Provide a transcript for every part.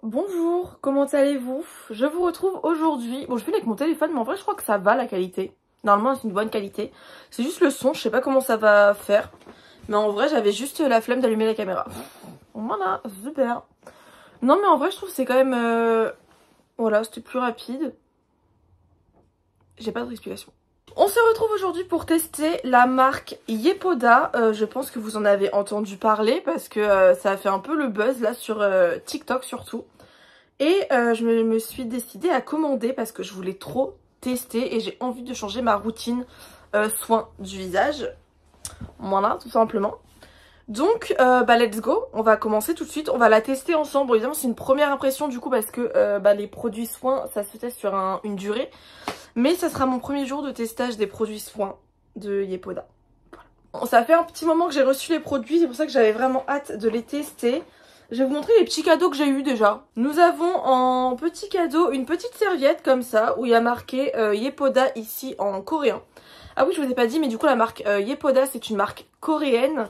Bonjour, comment allez-vous? Je vous retrouve aujourd'hui. Bon, je filme avec mon téléphone, mais en vrai, je crois que ça va la qualité. Normalement, c'est une bonne qualité. C'est juste le son, je sais pas comment ça va faire. Mais en vrai, j'avais juste la flemme d'allumer la caméra. Voilà, super. Non, mais en vrai, je trouve que c'est quand même... Voilà, c'était plus rapide. J'ai pas d'autre explication. On se retrouve aujourd'hui pour tester la marque Yepoda. Je pense que vous en avez entendu parler parce que ça a fait un peu le buzz là sur TikTok surtout. Et je me suis décidée à commander parce que je voulais trop tester et j'ai envie de changer ma routine soin du visage. Voilà, tout simplement. Donc, let's go. On va commencer tout de suite. On va la tester ensemble. Bon, évidemment, c'est une première impression du coup parce que les produits soins, ça se teste sur une durée. Mais ça sera mon premier jour de testage des produits soins de Yepoda. Voilà. Bon, ça fait un petit moment que j'ai reçu les produits. C'est pour ça que j'avais vraiment hâte de les tester. Je vais vous montrer les petits cadeaux que j'ai eu déjà. Nous avons en petit cadeau une petite serviette comme ça où il y a marqué Yepoda ici en coréen. Ah oui, je vous ai pas dit, mais du coup la marque Yepoda c'est une marque coréenne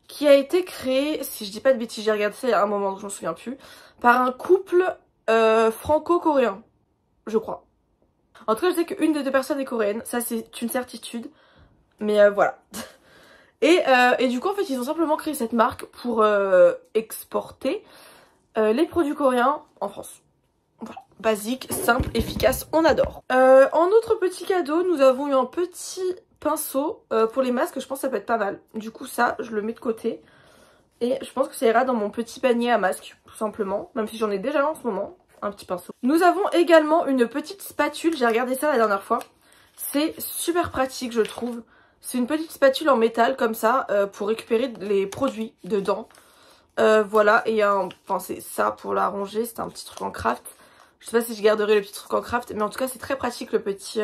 qui a été créée, si je dis pas de bêtises, j'ai regardé ça il y a un moment donc je m'en souviens plus, par un couple franco-coréen, je crois. En tout cas, je sais qu'une des deux personnes est coréenne, ça c'est une certitude, mais voilà. Et du coup, en fait, ils ont simplement créé cette marque pour exporter les produits coréens en France. Voilà, basique, simple, efficace, on adore. En autre petit cadeau, nous avons eu un petit pinceau pour les masques, je pense que ça peut être pas mal. Du coup, ça, je le mets de côté. Et je pense que ça ira dans mon petit panier à masques, tout simplement. Même si j'en ai déjà en ce moment, un petit pinceau. Nous avons également une petite spatule, j'ai regardé ça la dernière fois. C'est super pratique, je trouve. C'est une petite spatule en métal comme ça pour récupérer les produits dedans. Voilà, et enfin c'est ça pour la ranger, c'est un petit truc en craft. Je sais pas si je garderai le petit truc en craft, mais en tout cas c'est très pratique le petit...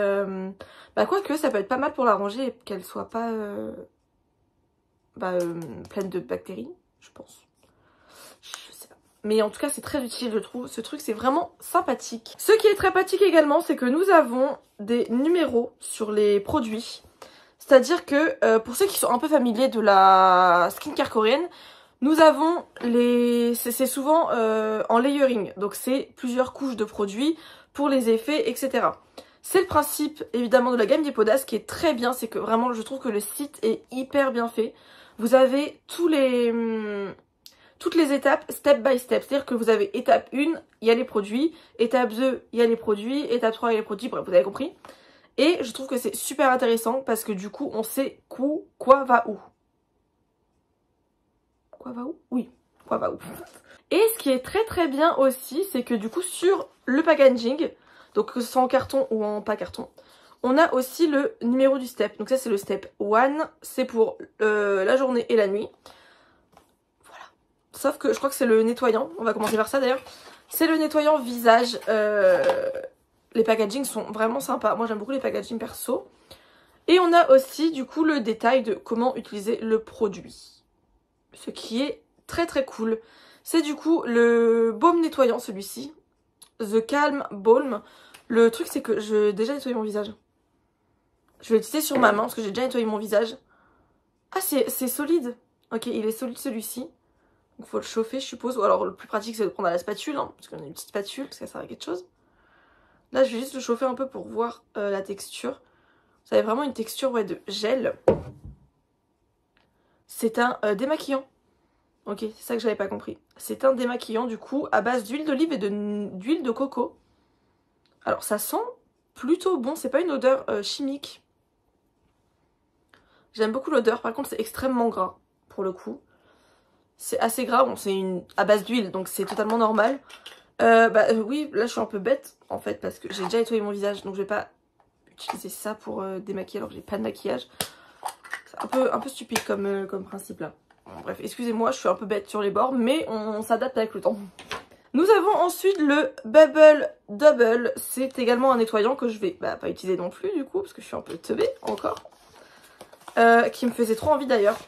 quoique ça peut être pas mal pour la ranger et qu'elle soit pas pleine de bactéries, je pense. Je sais pas. Mais en tout cas c'est très utile je trouve, ce truc c'est vraiment sympathique. Ce qui est très pratique également c'est que nous avons des numéros sur les produits. C'est-à-dire que pour ceux qui sont un peu familiers de la skincare coréenne, nous avons les... C'est souvent en layering, donc c'est plusieurs couches de produits pour les effets, etc. C'est le principe évidemment de la gamme Yepoda, ce qui est très bien, c'est que vraiment je trouve que le site est hyper bien fait. Vous avez toutes les étapes step by step, c'est-à-dire que vous avez étape 1, il y a les produits, étape 2, il y a les produits, étape 3, il y a les produits, bref, vous avez compris. Et je trouve que c'est super intéressant parce que du coup on sait quoi va où. Quoi va où? Oui, quoi va où. Et ce qui est très très bien aussi, c'est que du coup sur le packaging, donc que ce soit en carton ou en pas carton, on a aussi le numéro du step. Donc ça c'est le step 1, c'est pour la journée et la nuit. Voilà. Sauf que je crois que c'est le nettoyant, on va commencer par ça d'ailleurs. C'est le nettoyant visage. Les packagings sont vraiment sympas. Moi j'aime beaucoup les packagings perso. Et on a aussi du coup le détail de comment utiliser le produit. Ce qui est très très cool. C'est du coup le baume nettoyant celui-ci. The Calm Balm. Le truc c'est que j'ai déjà nettoyé mon visage. Je vais l'utiliser sur ma main parce que j'ai déjà nettoyé mon visage. Ah c'est solide. Ok, il est solide celui-ci. Donc faut le chauffer je suppose. Ou alors le plus pratique c'est de prendre à la spatule. Hein, parce qu'on a une petite spatule parce que ça sert à quelque chose. Là je vais juste le chauffer un peu pour voir la texture. Ça a vraiment une texture ouais, de gel. C'est un démaquillant. Ok, c'est ça que j'avais pas compris. C'est un démaquillant du coup à base d'huile d'olive et d'huile de coco. Alors ça sent plutôt bon, c'est pas une odeur chimique. J'aime beaucoup l'odeur, par contre c'est extrêmement gras pour le coup. C'est assez gras, bon c'est à base d'huile donc c'est totalement normal. Oui, là je suis un peu bête en fait parce que j'ai déjà nettoyé mon visage donc je vais pas utiliser ça pour démaquiller alors que j'ai pas de maquillage. C'est un peu stupide comme principe là. Bon, bref, excusez-moi, je suis un peu bête sur les bords, mais on s'adapte avec le temps. Nous avons ensuite le Bubble Double. C'est également un nettoyant que je vais pas utiliser non plus du coup, parce que je suis un peu teubée encore. Qui me faisait trop envie d'ailleurs.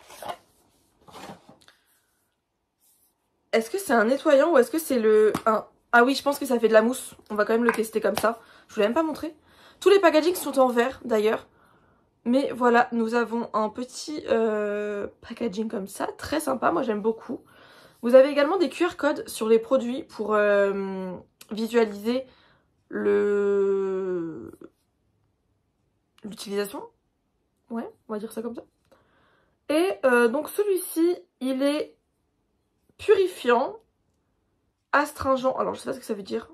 Est-ce que c'est un nettoyant ou est-ce que c'est Ah oui, je pense que ça fait de la mousse. On va quand même le tester comme ça. Je vous l'ai même pas montré. Tous les packagings sont en verre d'ailleurs. Mais voilà, nous avons un petit packaging comme ça, très sympa, moi j'aime beaucoup. Vous avez également des QR codes sur les produits pour visualiser l'utilisation. Ouais, on va dire ça comme ça. Et donc celui-ci, il est purifiant, astringent. Alors je sais pas ce que ça veut dire.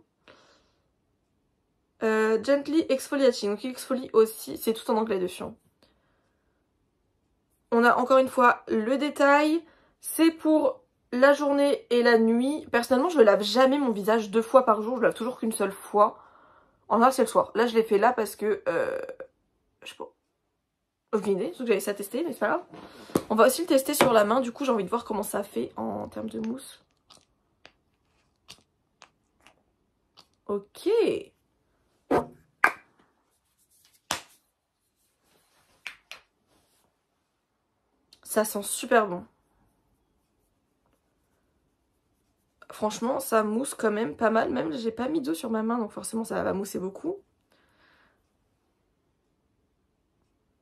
Gently exfoliating, donc il exfolie aussi, c'est tout en anglais dessus. On a encore une fois le détail, c'est pour la journée et la nuit. Personnellement, je ne lave jamais mon visage 2 fois par jour, je lave toujours qu'une seule fois. En général, c'est le soir. Là, je l'ai fait là parce que, je sais pas, aucune idée, sauf que j'avais ça testé, mais c'est pas grave. On va aussi le tester sur la main, du coup, j'ai envie de voir comment ça fait en termes de mousse. Ok. Ça sent super bon. Franchement, ça mousse quand même pas mal. Même, j'ai pas mis d'eau sur ma main, donc forcément, ça va mousser beaucoup.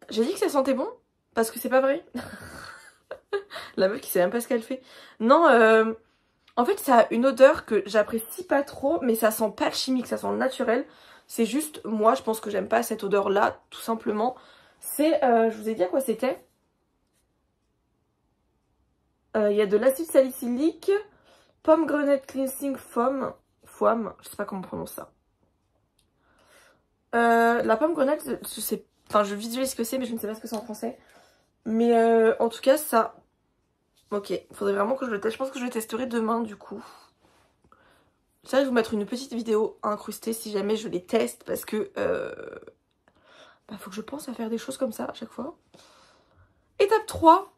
J'ai dit que ça sentait bon, parce que c'est pas vrai. La meuf qui sait même pas ce qu'elle fait. Non, en fait, ça a une odeur que j'apprécie pas trop, mais ça sent pas chimique, ça sent naturel. C'est juste, moi, je pense que j'aime pas cette odeur-là, tout simplement. C'est, je vous ai dit à quoi c'était. Il y a de l'acide salicylique, pomegranate cleansing foam, je sais pas comment on prononce ça. La pomegranate, je sais, enfin, je visualise ce que c'est, mais je ne sais pas ce que c'est en français. Mais en tout cas, ça... Ok, faudrait vraiment que je le teste. Je pense que je le testerai demain, du coup. J'arrive de vous mettre une petite vidéo incrustée si jamais je les teste, parce que... bah, faut que je pense à faire des choses comme ça à chaque fois. Étape 3.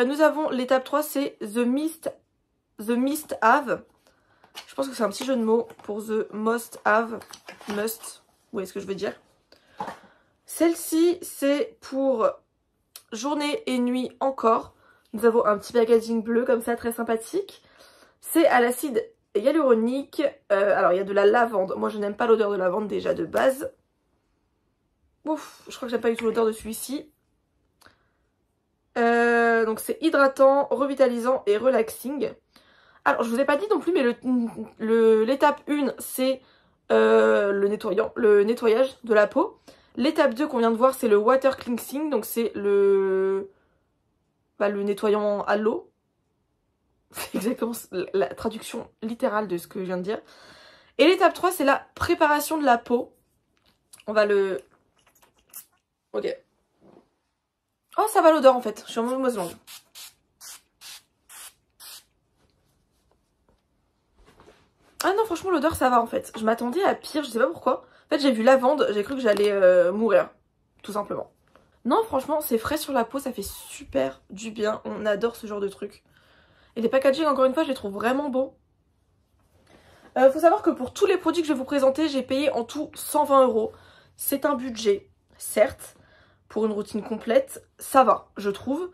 Nous avons l'étape 3, c'est The Mist Have. Je pense que c'est un petit jeu de mots pour The Must Have. Must, vous voyez ce que je veux dire. Celle-ci, c'est pour journée et nuit encore. Nous avons un petit packaging bleu comme ça, très sympathique. C'est à l'acide hyaluronique. Alors, il y a de la lavande. Moi, je n'aime pas l'odeur de lavande déjà de base. Ouf, je crois que j'aime pas du tout l'odeur de celui-ci. Donc, c'est hydratant, revitalisant et relaxing. Alors, je vous ai pas dit non plus, mais l'étape 1, c'est le nettoyage de la peau. L'étape 2 qu'on vient de voir, c'est le water cleansing. Donc, c'est le nettoyant à l'eau. C'est exactement la traduction littérale de ce que je viens de dire. Et l'étape 3, c'est la préparation de la peau. On va le... Ok. Oh, ça va l'odeur en fait. Je suis en mauvaise langue. Ah non, franchement, l'odeur, ça va en fait. Je m'attendais à pire, je sais pas pourquoi. En fait, j'ai vu lavande, j'ai cru que j'allais mourir. Tout simplement. Non, franchement, c'est frais sur la peau, ça fait super du bien. On adore ce genre de truc. Et les packaging, encore une fois, je les trouve vraiment beaux. Faut savoir que pour tous les produits que je vais vous présenter, j'ai payé en tout 120 €. C'est un budget, certes, pour une routine complète. Ça va, je trouve.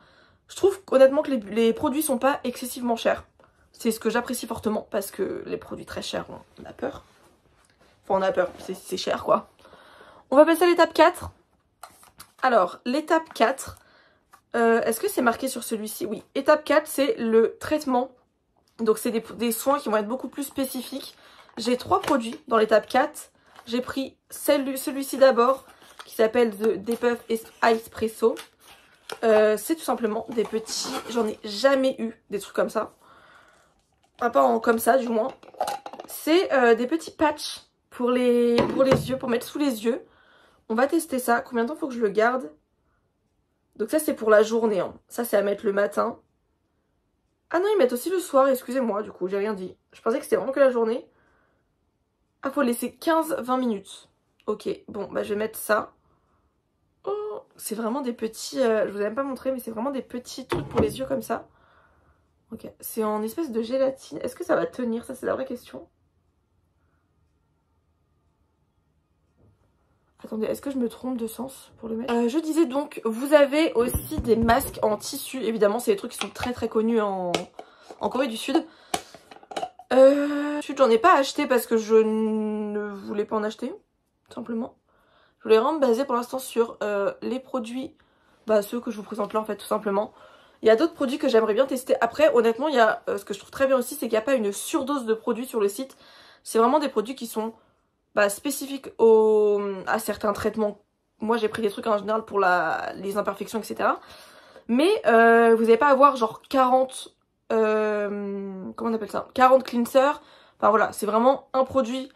Je trouve honnêtement que les produits sont pas excessivement chers. C'est ce que j'apprécie fortement parce que les produits très chers, on a peur. Enfin, on a peur, c'est cher quoi. On va passer à l'étape 4. Alors, l'étape 4, est-ce que c'est marqué sur celui-ci? Oui, étape 4, c'est le traitement. Donc, c'est des soins qui vont être beaucoup plus spécifiques. J'ai 3 produits dans l'étape 4. J'ai pris celui-ci d'abord, qui s'appelle The Depuff Espresso. C'est tout simplement des petits... J'en ai jamais eu des trucs comme ça. Pas comme ça, du moins. C'est des petits patchs pour les yeux, pour mettre sous les yeux. On va tester ça. Combien de temps faut que je le garde? Donc ça, c'est pour la journée. Hein. Ça, c'est à mettre le matin. Ah non, ils mettent aussi le soir, excusez-moi, du coup, j'ai rien dit. Je pensais que c'était vraiment que la journée. Ah, faut laisser 15-20 minutes. Ok, bon, bah je vais mettre ça. Oh, c'est vraiment des petits... je vous ai même pas montré, mais c'est vraiment des petits trucs pour les yeux comme ça. Ok, c'est en espèce de gélatine. Est-ce que ça va tenir? Ça, c'est la vraie question. Attendez, est-ce que je me trompe de sens pour le mettre? Je disais donc, vous avez aussi des masques en tissu. Évidemment, c'est des trucs qui sont très très connus en Corée du Sud. J'en ai pas acheté parce que je ne voulais pas en acheter, tout simplement. Je voulais vraiment me baser pour l'instant sur les produits, ceux que je vous présente là en fait, tout simplement. Il y a d'autres produits que j'aimerais bien tester. Après, honnêtement, il y a ce que je trouve très bien aussi, c'est qu'il n'y a pas une surdose de produits sur le site. C'est vraiment des produits qui sont spécifiques à certains traitements. Moi, j'ai pris des trucs en général pour les imperfections, etc. Mais vous n'allez pas avoir genre 40... comment on appelle ça, 40 cleansers. Enfin voilà, c'est vraiment un produit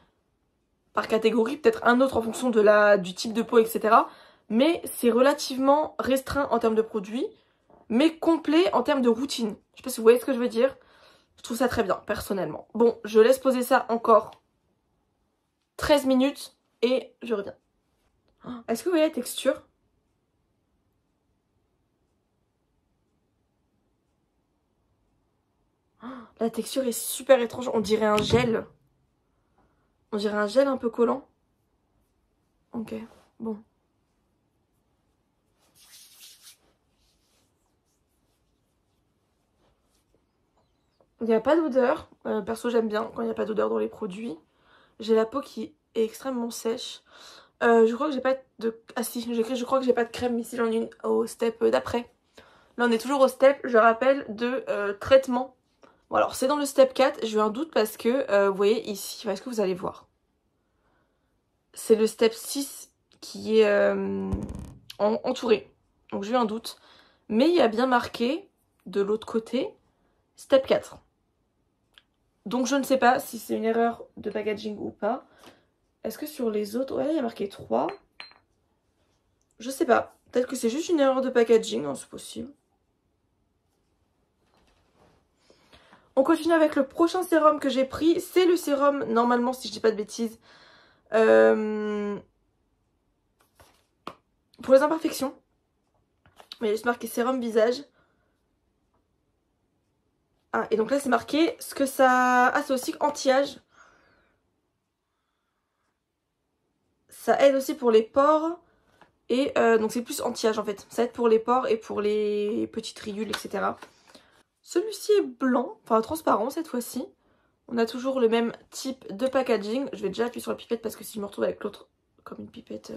par catégorie, peut-être un autre en fonction du type de peau, etc. Mais c'est relativement restreint en termes de produits, mais complet en termes de routine. Je sais pas si vous voyez ce que je veux dire. Je trouve ça très bien, personnellement. Bon, je laisse poser ça encore 13 minutes et je reviens. Est-ce que vous voyez la texture ? La texture est super étrange, on dirait un gel. On dirait un gel un peu collant. Ok, bon. Il n'y a pas d'odeur. Perso, j'aime bien quand il n'y a pas d'odeur dans les produits. J'ai la peau qui est extrêmement sèche. Je crois que j'ai pas de... Ah si, j'écris je crois que j'ai pas de crème, mais si j'en ai une au step d'après. Là, on est toujours au step, je rappelle, de traitement. Bon, alors, c'est dans le step 4. J'ai eu un doute parce que, vous voyez ici, est-ce que vous allez voir ? C'est le step 6 qui est entouré. Donc, j'ai eu un doute. Mais il y a bien marqué, de l'autre côté, step 4. Donc, je ne sais pas si c'est une erreur de packaging ou pas. Est-ce que sur les autres... Ouais, il y a marqué 3. Je sais pas. Peut-être que c'est juste une erreur de packaging, hein, c'est possible. On continue avec le prochain sérum que j'ai pris. C'est le sérum, normalement, si je dis pas de bêtises, pour les imperfections. Mais il y a juste marqué sérum visage. Ah, et donc là, c'est marqué ce que ça... Ah, c'est aussi anti-âge. Ça aide aussi pour les pores. Et donc c'est plus anti-âge en fait. Ça aide pour les pores et pour les petites ridules, etc. Celui-ci est blanc, enfin transparent cette fois-ci. On a toujours le même type de packaging. Je vais déjà appuyer sur la pipette parce que si je me retrouve avec l'autre comme une pipette...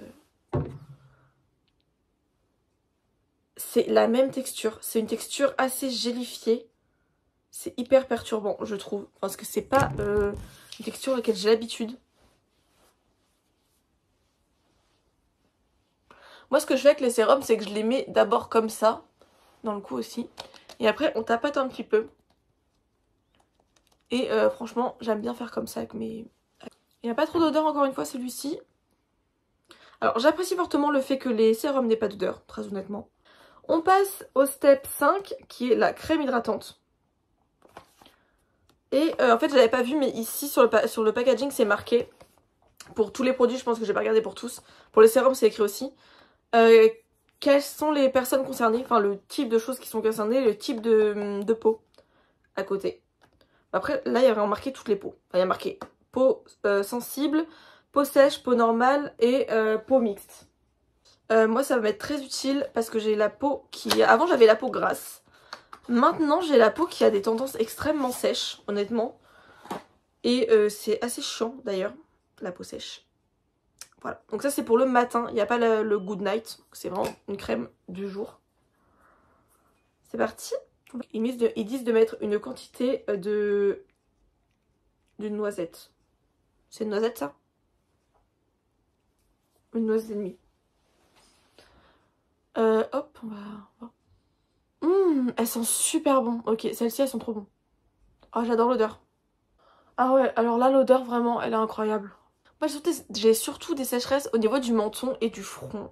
C'est la même texture. C'est une texture assez gélifiée. C'est hyper perturbant, je trouve. Parce que c'est pas une texture à laquelle j'ai l'habitude. Moi, ce que je fais avec les sérums, c'est que je les mets d'abord comme ça, dans le cou aussi. Et après, on tapote un petit peu. Et franchement, j'aime bien faire comme ça avec mes... Il n'y a pas trop d'odeur, encore une fois, celui-ci. Alors, j'apprécie fortement le fait que les sérums n'aient pas d'odeur, très honnêtement. On passe au step 5, qui est la crème hydratante. Et en fait, je l'avais pas vu, mais ici, sur le packaging, c'est marqué. Pour tous les produits, je pense que j'ai pas regardé pour tous. Pour les sérums, c'est écrit aussi. Quelles sont les personnes concernées, enfin le type de choses qui sont concernées, le type de peau à côté. Après, là, il y a vraiment marqué toutes les peaux. Enfin, il y a marqué peau sensible, peau sèche, peau normale et peau mixte. Moi, ça va m'être très utile parce que j'ai la peau qui... Avant, j'avais la peau grasse. Maintenant, j'ai la peau qui a des tendances extrêmement sèches, honnêtement. Et c'est assez chiant, d'ailleurs, la peau sèche. Voilà, donc ça c'est pour le matin, il n'y a pas le good night, c'est vraiment une crème du jour. C'est parti. Ils disent de mettre une quantité d'une noisette. C'est une noisette ça? Une noisette et demie. Hop, on va... elles sont super bon. Ok, celles-ci elles sont trop bon. Oh, j'adore l'odeur. Ah ouais, alors là l'odeur vraiment, elle est incroyable. Moi j'ai surtout des sécheresses au niveau du menton et du front.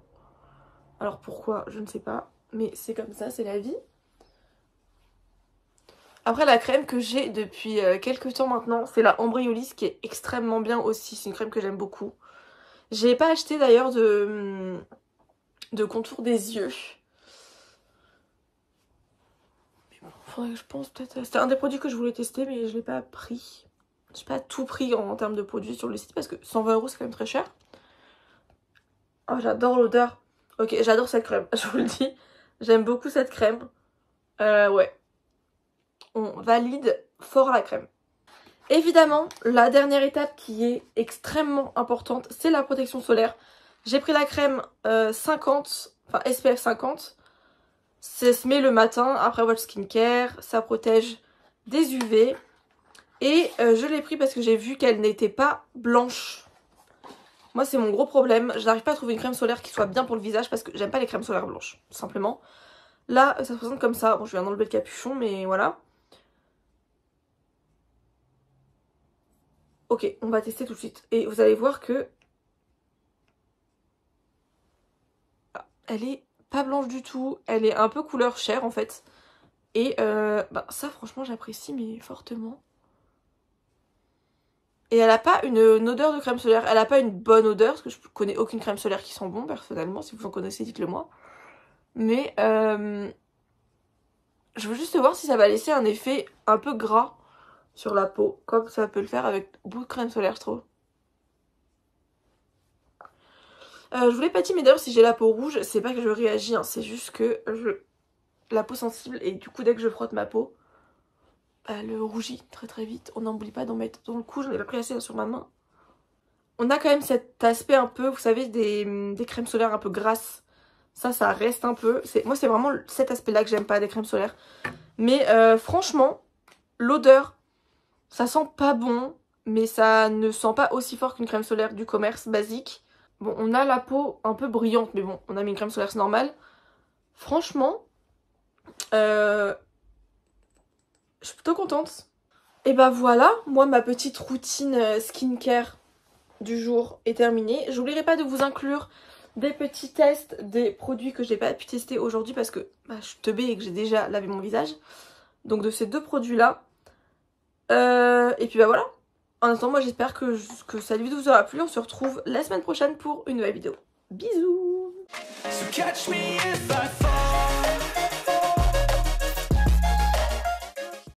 Alors pourquoi, je ne sais pas. Mais c'est comme ça, c'est la vie. Après la crème que j'ai depuis quelques temps maintenant, c'est la Embryolisse qui est extrêmement bien aussi. C'est une crème que j'aime beaucoup. J'ai pas acheté d'ailleurs de contour des yeux. Mais bon, faudrait que je pense peut-être... C'était un des produits que je voulais tester mais je l'ai pas pris. J'ai pas tout pris en termes de produits sur le site parce que 120 € c'est quand même très cher. Oh j'adore l'odeur. Ok, j'adore cette crème, je vous le dis. J'aime beaucoup cette crème. Ouais. On valide fort la crème. Évidemment, la dernière étape qui est extrêmement importante, c'est la protection solaire. J'ai pris la crème 50, enfin SPF 50. Ça se met le matin après votre skincare, ça protège des UV. Et je l'ai pris parce que j'ai vu qu'elle n'était pas blanche. Moi c'est mon gros problème, je n'arrive pas à trouver une crème solaire qui soit bien pour le visage parce que j'aime pas les crèmes solaires blanches, tout simplement. Là ça se présente comme ça, bon je viens d'enlever le capuchon mais voilà. Ok, on va tester tout de suite. Et vous allez voir que... elle est pas blanche du tout, elle est un peu couleur chair en fait. Et bah, ça franchement j'apprécie mais fortement. Et elle a pas une odeur de crème solaire, elle a pas une bonne odeur, parce que je connais aucune crème solaire qui sent bon personnellement, si vous en connaissez dites-le moi. Mais je veux juste voir si ça va laisser un effet un peu gras sur la peau, comme ça peut le faire avec beaucoup de crème solaire je trouve. Je vous l'ai pas dit mais d'ailleurs si j'ai la peau rouge, c'est pas que je réagis, hein, c'est juste que la peau sensible et du coup dès que je frotte ma peau, elle rougit très très vite. On n'oublie pas d'en mettre dans le cou, j'en ai pas pris assez sur ma main. On a quand même cet aspect un peu, vous savez, des crèmes solaires un peu grasses. Ça reste un peu. Moi c'est vraiment cet aspect-là que j'aime pas des crèmes solaires. Mais franchement, l'odeur, ça sent pas bon, mais ça ne sent pas aussi fort qu'une crème solaire du commerce basique. Bon, on a la peau un peu brillante, mais bon, on a mis une crème solaire normale. Franchement, je suis plutôt contente. Et bah voilà, moi ma petite routine skincare du jour est terminée. J'oublierai pas de vous inclure des petits tests des produits que j'ai pas pu tester aujourd'hui parce que bah, je suis teubée et que j'ai déjà lavé mon visage. Donc de ces deux produits là. Et puis bah voilà. En attendant, moi j'espère que cette vidéo vous aura plu. On se retrouve la semaine prochaine pour une nouvelle vidéo. Bisous. So catch me if I fall.